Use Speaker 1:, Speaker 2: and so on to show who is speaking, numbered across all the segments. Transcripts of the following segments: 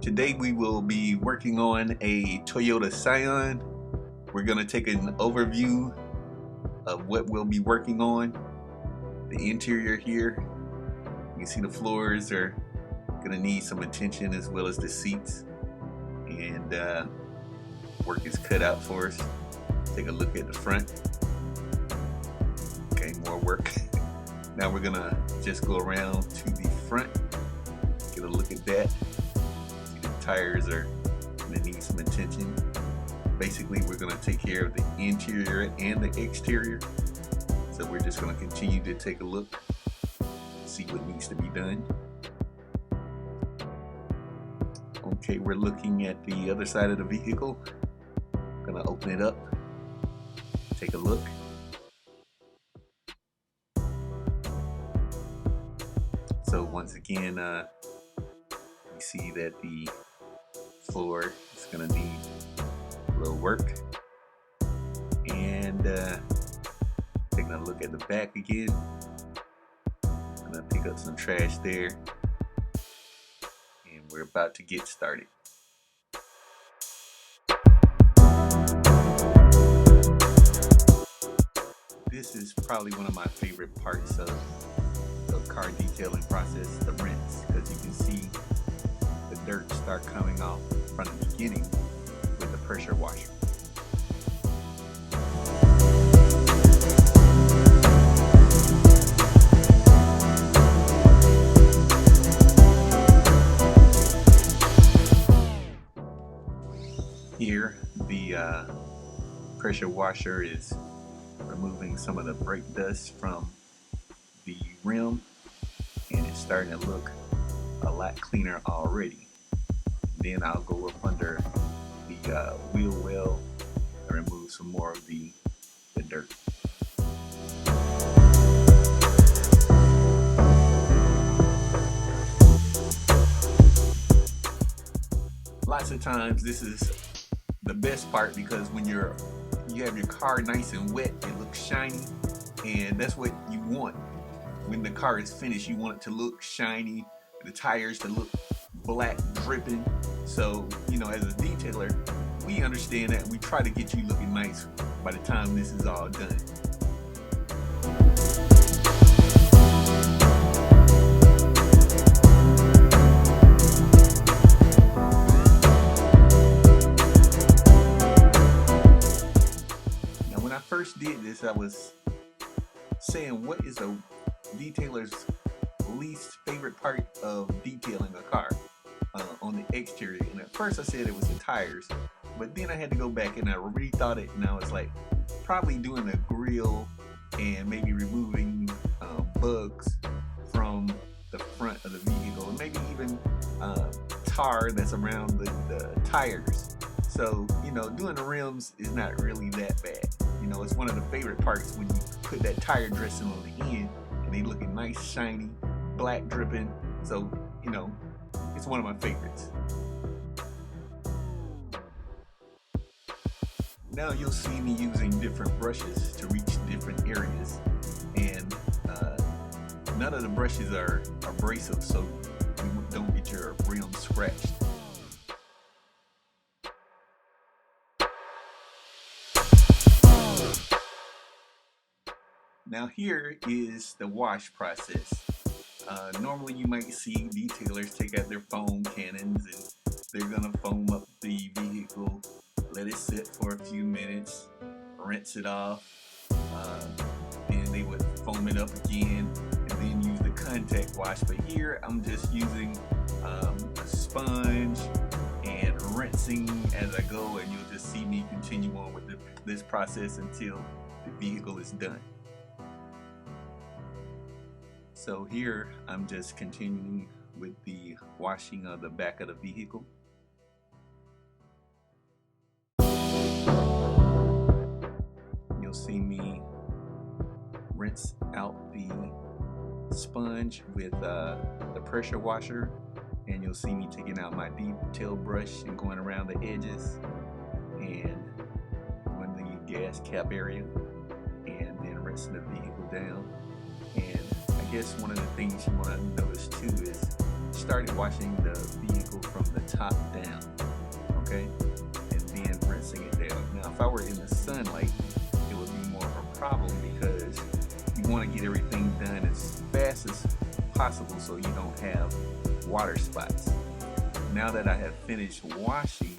Speaker 1: Today we will be working on a Toyota Scion. We're going to take an overview of what we'll be working on. The interior here, you can see the floors are going to need some attention, as well as the seats, and work is cut out for us. Take a look at the front. Okay, more work. Now we're gonna just go around to the front, get a look at that. See, the tires are gonna need some attention. Basically, we're gonna take care of the interior and the exterior. So we're just gonna continue to take a look, see what needs to be done. Okay, we're looking at the other side of the vehicle. Gonna open it up, take a look. So once again, we see that the floor is gonna need a little work. And taking a look at the back again. Gonna pick up some trash there. And we're about to get started. This is probably one of my favorite parts of the car detailing process, the rinse, because you can see the dirt start coming off from the beginning with the pressure washer. Here, the pressure washer is removing some of the brake dust from the rim, and it's starting to look a lot cleaner already. Then I'll go up under the wheel well and remove some more of the dirt. Lots of times this is the best part, because when you have your car nice and wet, it looks shiny, and that's what you want. When the car is finished, you want it to look shiny, the tires to look black, dripping. So, you know, as a detailer, we understand that. We try to get you looking nice by the time this is all done. Now, when I first did this, I was saying, what is a detailer's least favorite part of detailing a car on the exterior? And at first I said it was the tires, but then I had to go back and I rethought it, and I was like, probably doing the grill and maybe removing bugs from the front of the vehicle, and maybe even tar that's around the tires. So, you know, doing the rims is not really that bad. You know, it's one of the favorite parts when you put that tire dressing on the end and they looking nice, shiny, black, dripping. So, you know, it's one of my favorites. Now you'll see me using different brushes to reach different areas, and none of the brushes are abrasive, so you don't get your rim scratched. Now here is the wash process. Normally you might see detailers take out their foam cannons and they're gonna foam up the vehicle, let it sit for a few minutes, rinse it off, and they would foam it up again and then use the contact wash. But here I'm just using a sponge and rinsing as I go, and you'll just see me continue on with this process until the vehicle is done. So here I'm just continuing with the washing of the back of the vehicle. You'll see me rinse out the sponge with the pressure washer, and you'll see me taking out my detail brush and going around the edges and doing the gas cap area, and then rinsing the vehicle down. And I guess one of the things you want to notice too is started washing the vehicle from the top down, okay, and then rinsing it down. Now if I were in the sunlight, it would be more of a problem because you want to get everything done as fast as possible so you don't have water spots. Now that I have finished washing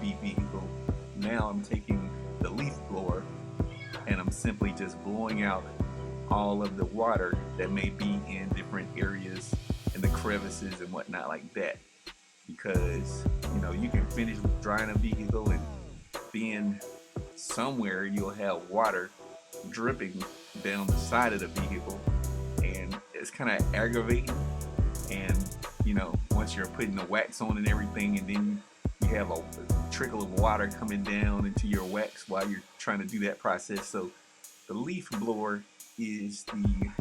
Speaker 1: the vehicle, now I'm taking the leaf blower and I'm simply just blowing out all of the water that may be in different areas and the crevices and whatnot like that, because you know you can finish drying a vehicle and then somewhere you'll have water dripping down the side of the vehicle, and it's kind of aggravating. And you know, once you're putting the wax on and everything, and then you have a trickle of water coming down into your wax while you're trying to do that process. So the leaf blower is the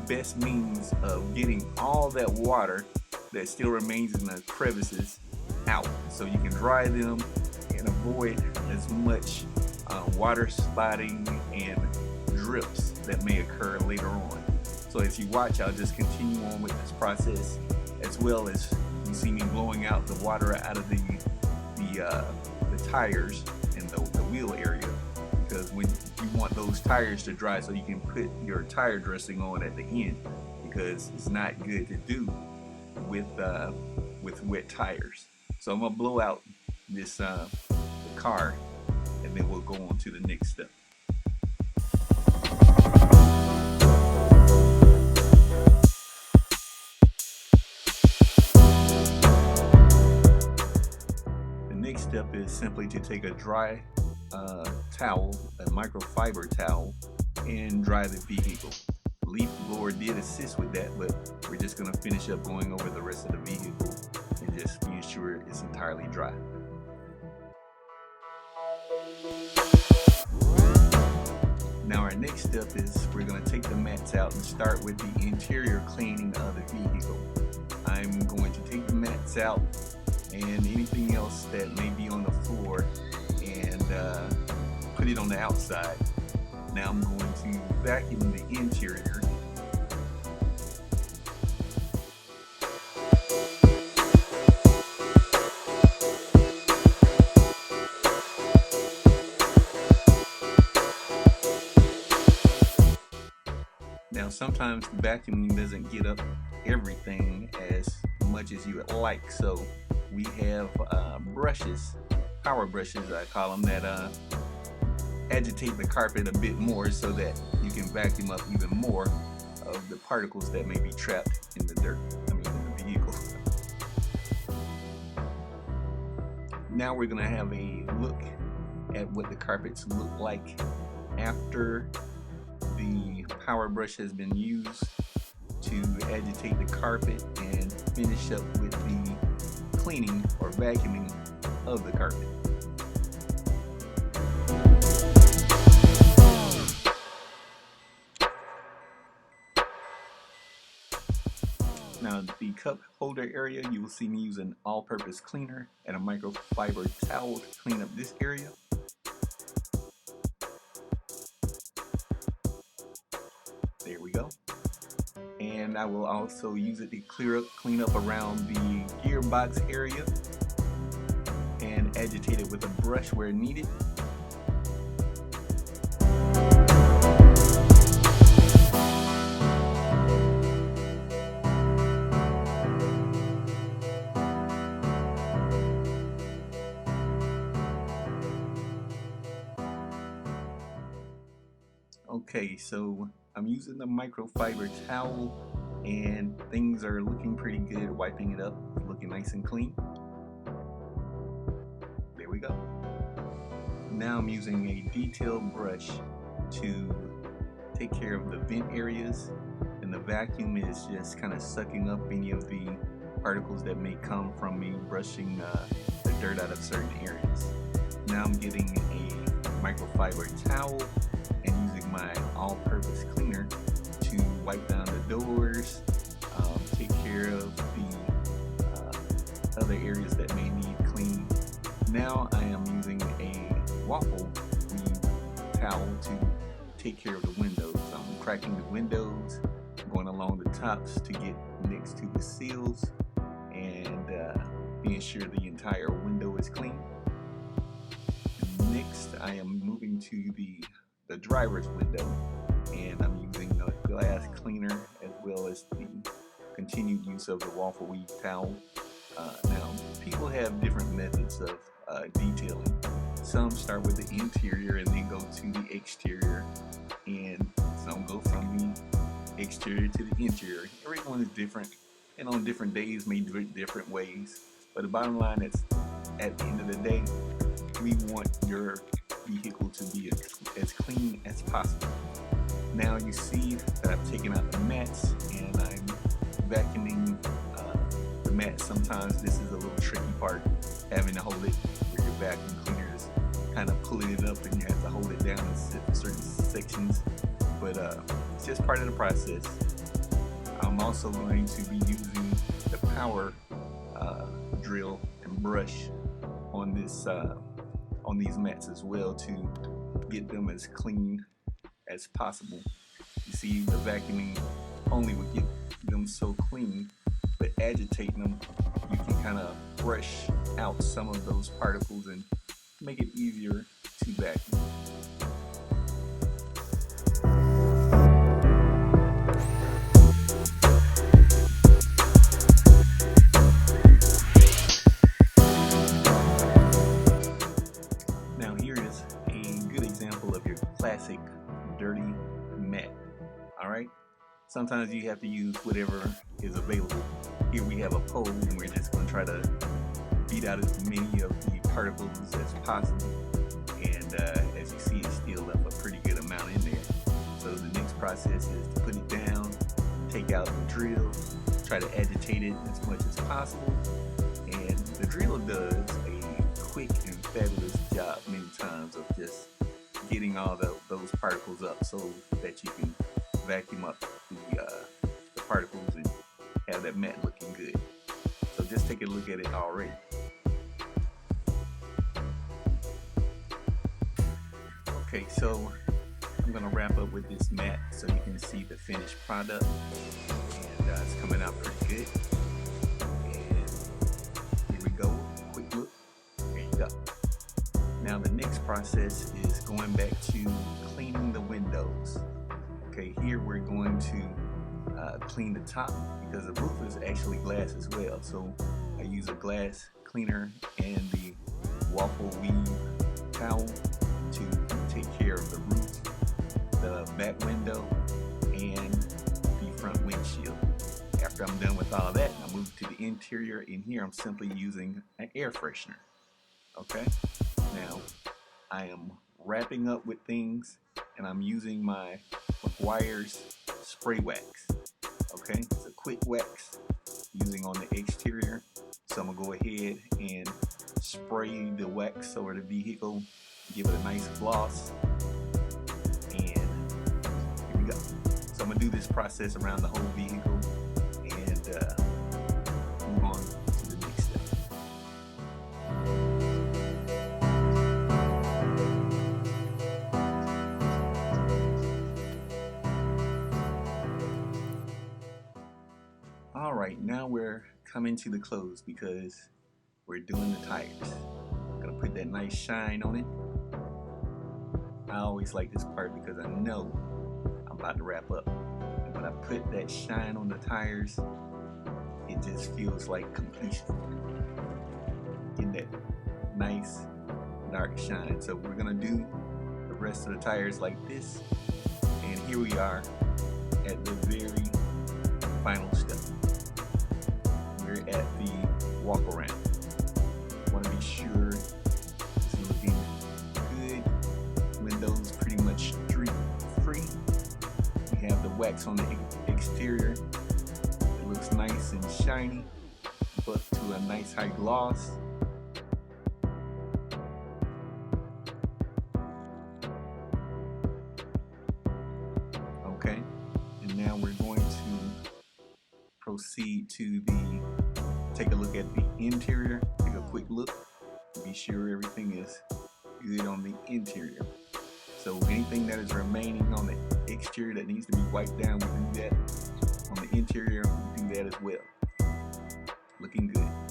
Speaker 1: best means of getting all that water that still remains in the crevices out, so you can dry them and avoid as much water spotting and drips that may occur later on. So as you watch, I'll just continue on with this process, as well as you see me blowing out the water out of the tires and the wheel area, because when you want those tires to dry so you can put your tire dressing on at the end, because it's not good to do with wet tires. So I'm gonna blow out this the car, and then we'll go on to the next step. The next step is simply to take a dry towel, a microfiber towel, and dry the vehicle. The leaf blower did assist with that, but we're just going to finish up going over the rest of the vehicle and just being sure it's entirely dry. Now our next step is we're going to take the mats out and start with the interior cleaning of the vehicle. I'm going to take the mats out and anything else that may be on the floor and put it on the outside. Now I'm going to vacuum the interior. Now sometimes vacuuming doesn't get up everything as much as you would like, so we have brushes, power brushes I call them, that agitate the carpet a bit more so that you can vacuum up even more of the particles that may be trapped in the dirt, in the vehicle. Now we're going to have a look at what the carpets look like after the power brush has been used to agitate the carpet and finish up with the cleaning or vacuuming of the carpet. Now the cup holder area, you will see me use an all-purpose cleaner and a microfiber towel to clean up this area. There we go. And I will also use it to clean up around the gearbox area and agitate it with a brush where needed. Okay, so I'm using the microfiber towel and things are looking pretty good. Wiping it up, looking nice and clean. There we go. Now I'm using a detailed brush to take care of the vent areas, and the vacuum is just kind of sucking up any of the particles that may come from me brushing the dirt out of certain areas. Now I'm getting a microfiber towel and using my all-purpose cleaner to wipe down the doors, take care of the other areas that may need cleaning. Now I am using a waffle weave towel to take care of the windows. I'm cracking the windows, going along the tops to get next to the seals, and being sure the entire window is clean. Next, I am moving to the driver's window, and I'm using a glass cleaner as well as the continued use of the waffle weave towel. Now, people have different methods of detailing. Some start with the interior and then go to the exterior, and some go from the exterior to the interior. Everyone is different, and on different days may do it different ways. But the bottom line is, at the end of the day, we want your vehicle to be as clean as possible. Now you see that I've taken out the mats and I'm vacuuming the mats. Sometimes this is a little tricky part, having to hold it where your vacuum cleaner is kind of pulling it up and you have to hold it down in certain sections. But it's just part of the process. I'm also going to be using the power drill and brush on these mats as well to get them as clean as possible. You see, the vacuuming only would get them so clean, but agitating them, you can kind of brush out some of those particles and make it easier to vacuum. Now here is a good example of your classic dirty mat. Alright? Sometimes you have to use whatever is available. Here we have a pole and we're just going to try to beat out as many of the particles as possible. And as you see, it's still left a pretty good amount in there. So the next process is to put it down, take out the drill, try to agitate it as much as possible. And the drill does a quick and fabulous job many times of just getting all those particles up so that you can vacuum up the particles and have that mat looking good. So just take a look at it already. Okay, so I'm going to wrap up with this mat so you can see the finished product, and it's coming out pretty good. And here we go, quick look, there you go. Now the next process is going back to cleaning the windows. Okay, here we're going to clean the top because the roof is actually glass as well. So I use a glass cleaner and the waffle weave towel to take care of the roof, the back window, and the front windshield. After I'm done with all that, I move to the interior. In here, I'm simply using an air freshener. Okay, now I am wrapping up with things, and I'm using my Meguiar's spray wax. Okay, it's a quick wax using on the exterior. So I'm gonna go ahead and spray the wax over the vehicle, give it a nice gloss, and here we go. So I'm gonna do this process around the whole vehicle and move on to the next step. Alright, now we're coming to the close because we're doing the tires. I'm gonna put that nice shine on it. I always like this part because I know I'm about to wrap up. And when I put that shine on the tires, it just feels like completion. Getting that nice dark shine. So we're gonna do the rest of the tires like this. And here we are at the very final step. We're at the walk around. Want to be sure it's looking good. Windows pretty much streak free. We have the wax on the exterior. It looks nice and shiny, buffed to a nice high gloss. Okay, and now we're going to proceed to take a look at the interior. Take a quick look, be sure everything is good on the interior. So anything that is remaining on the exterior that needs to be wiped down, we do that. On the interior, we do that as well. Looking good.